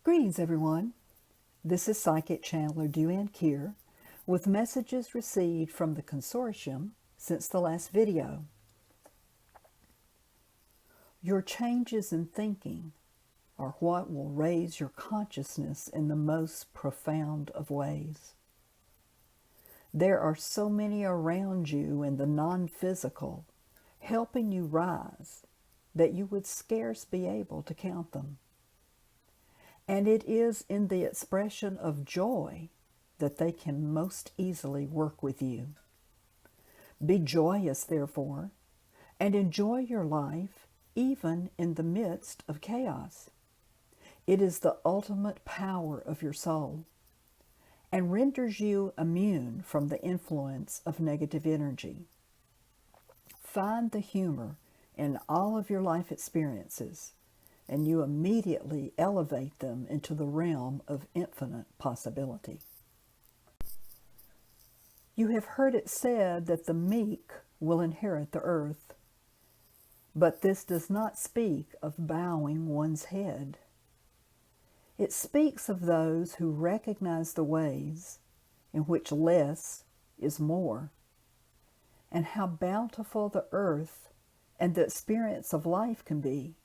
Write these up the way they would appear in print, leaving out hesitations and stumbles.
Greetings, everyone. This is Psychic Channeler Duann Keir with messages received from the consortium since the last video. Your changes in thinking are what will raise your consciousness in the most profound of ways. There are so many around you in the non-physical helping you rise that you would scarce be able to count them. And it is in the expression of joy that they can most easily work with you. Be joyous, therefore, and enjoy your life even in the midst of chaos. It is the ultimate power of your soul and renders you immune from the influence of negative energy. Find the humor in all of your life experiences, and you immediately elevate them into the realm of infinite possibility. You have heard it said that the meek will inherit the earth, but this does not speak of bowing one's head. It speaks of those who recognize the ways in which less is more, and how bountiful the earth and the experience of life can be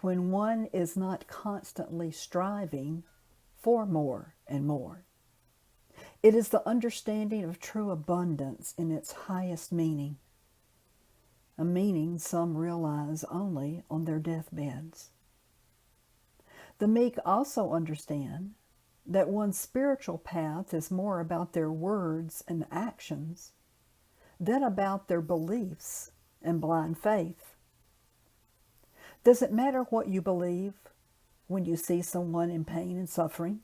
when one is not constantly striving for more and more. It is the understanding of true abundance in its highest meaning, a meaning some realize only on their deathbeds. The meek also understand that one's spiritual path is more about their words and actions than about their beliefs and blind faith. Does it matter what you believe when you see someone in pain and suffering?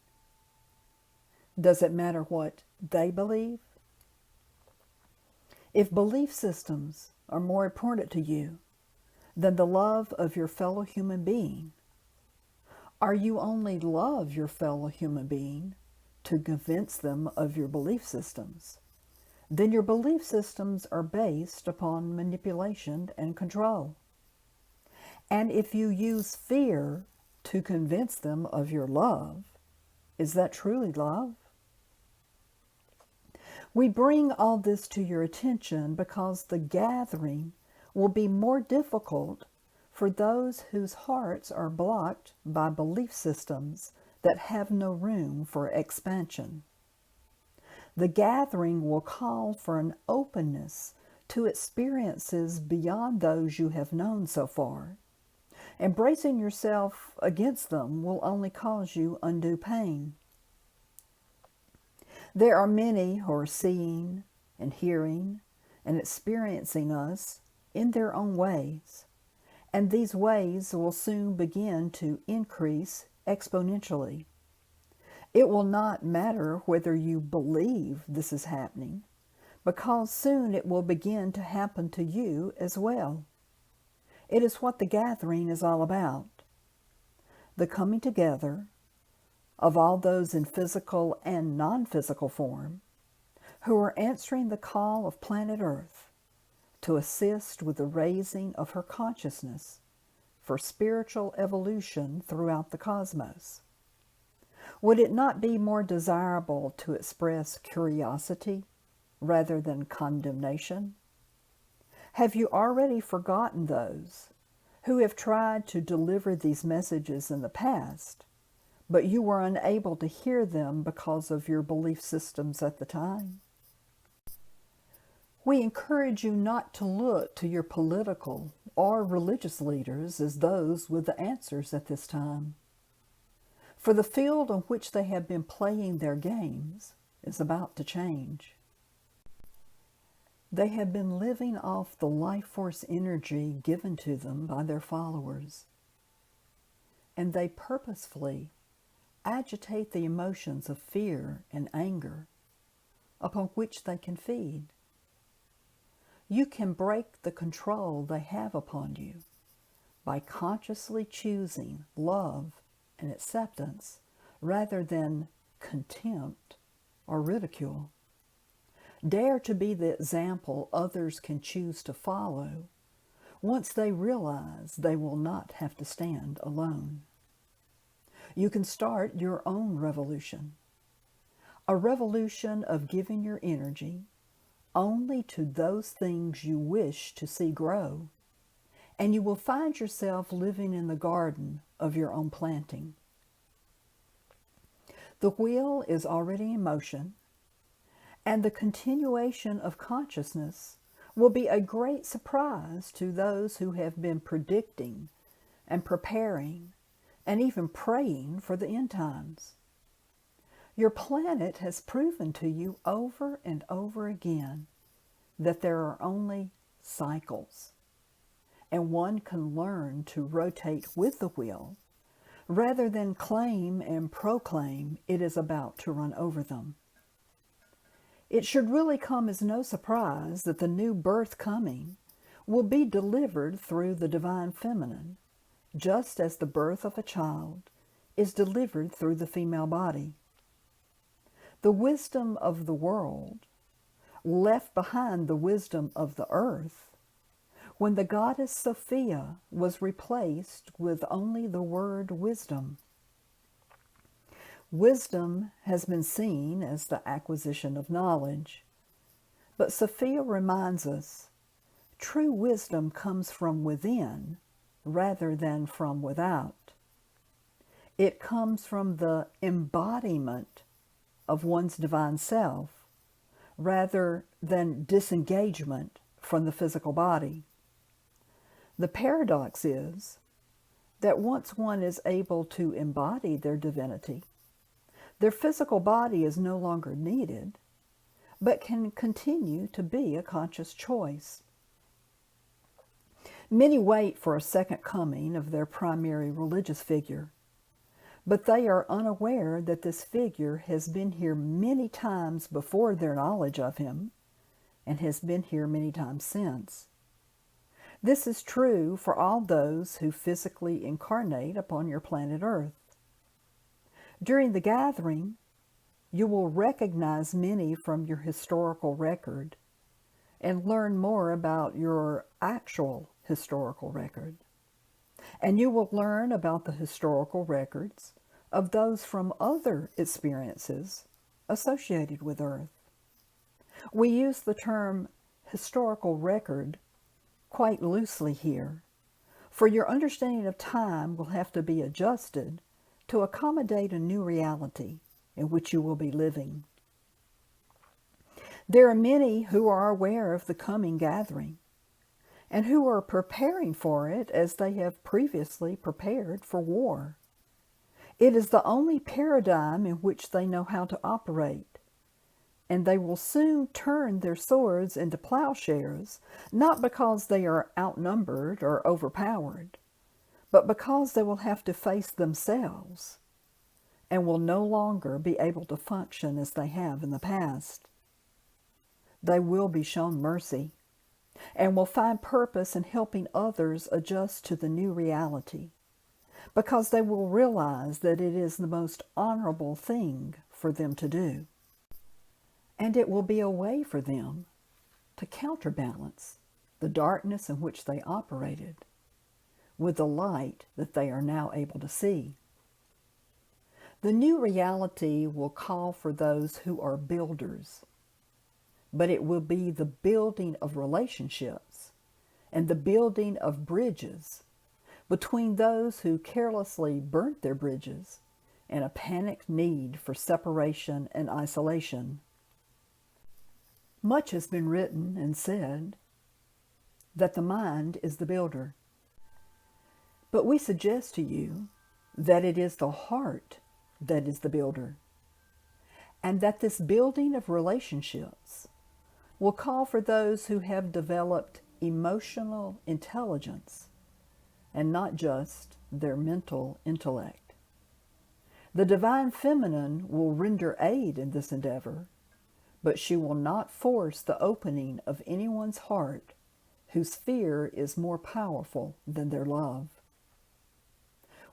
Does it matter what they believe? If belief systems are more important to you than the love of your fellow human being, or you only love your fellow human being to convince them of your belief systems, then your belief systems are based upon manipulation and control. And if you use fear to convince them of your love, is that truly love? We bring all this to your attention because the gathering will be more difficult for those whose hearts are blocked by belief systems that have no room for expansion. The gathering will call for an openness to experiences beyond those you have known so far. And bracing yourself against them will only cause you undue pain. There are many who are seeing and hearing and experiencing us in their own ways, and these ways will soon begin to increase exponentially. It will not matter whether you believe this is happening, because soon it will begin to happen to you as well. It is what the gathering is all about. The coming together of all those in physical and non-physical form who are answering the call of planet Earth to assist with the raising of her consciousness for spiritual evolution throughout the cosmos. Would it not be more desirable to express curiosity rather than condemnation? Have you already forgotten those who have tried to deliver these messages in the past, but you were unable to hear them because of your belief systems at the time? We encourage you not to look to your political or religious leaders as those with the answers at this time, for the field on which they have been playing their games is about to change. They have been living off the life force energy given to them by their followers, and they purposefully agitate the emotions of fear and anger upon which they can feed. You can break the control they have upon you by consciously choosing love and acceptance rather than contempt or ridicule. Dare to be the example others can choose to follow once they realize they will not have to stand alone. You can start your own revolution, a revolution of giving your energy only to those things you wish to see grow, and you will find yourself living in the garden of your own planting. The wheel is already in motion, and the continuation of consciousness will be a great surprise to those who have been predicting and preparing and even praying for the end times. Your planet has proven to you over and over again that there are only cycles, and one can learn to rotate with the wheel rather than claim and proclaim it is about to run over them. It should really come as no surprise that the new birth coming will be delivered through the divine feminine, just as the birth of a child is delivered through the female body. The wisdom of the world left behind the wisdom of the earth when the goddess Sophia was replaced with only the word wisdom. Wisdom has been seen as the acquisition of knowledge, but Sophia reminds us true wisdom comes from within rather than from without. It comes from the embodiment of one's divine self rather than disengagement from the physical body. The paradox is that once one is able to embody their divinity, their physical body is no longer needed, but can continue to be a conscious choice. Many wait for a second coming of their primary religious figure, but they are unaware that this figure has been here many times before their knowledge of him, and has been here many times since. This is true for all those who physically incarnate upon your planet Earth. During the gathering, you will recognize many from your historical record and learn more about your actual historical record. And you will learn about the historical records of those from other experiences associated with Earth. We use the term historical record quite loosely here, for your understanding of time will have to be adjusted to accommodate a new reality in which you will be living. There are many who are aware of the coming gathering and who are preparing for it as they have previously prepared for war. It is the only paradigm in which they know how to operate, and they will soon turn their swords into plowshares, not because they are outnumbered or overpowered, but because they will have to face themselves and will no longer be able to function as they have in the past. They will be shown mercy and will find purpose in helping others adjust to the new reality, because they will realize that it is the most honorable thing for them to do. And it will be a way for them to counterbalance the darkness in which they operated with the light that they are now able to see. The new reality will call for those who are builders, but it will be the building of relationships and the building of bridges between those who carelessly burnt their bridges in a panicked need for separation and isolation. Much has been written and said that the mind is the builder, but we suggest to you that it is the heart that is the builder, and that this building of relationships will call for those who have developed emotional intelligence and not just their mental intellect. The divine feminine will render aid in this endeavor, but she will not force the opening of anyone's heart whose fear is more powerful than their love.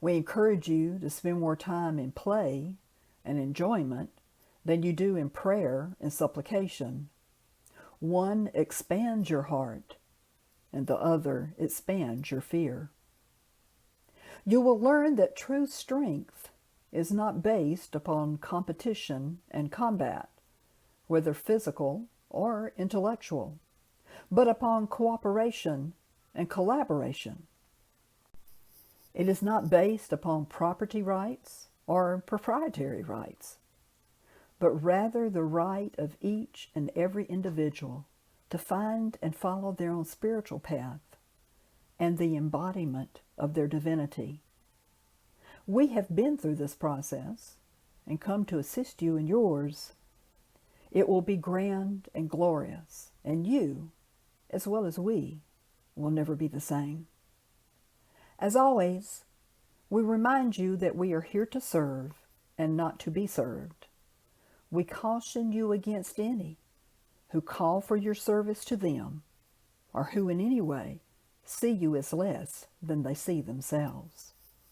We encourage you to spend more time in play and enjoyment than you do in prayer and supplication. One expands your heart, and the other expands your fear. You will learn that true strength is not based upon competition and combat, whether physical or intellectual, but upon cooperation and collaboration. It is not based upon property rights or proprietary rights, but rather the right of each and every individual to find and follow their own spiritual path and the embodiment of their divinity. We have been through this process and come to assist you in yours. It will be grand and glorious, and you, as well as we, will never be the same. As always, we remind you that we are here to serve and not to be served. We caution you against any who call for your service to them, or who in any way see you as less than they see themselves.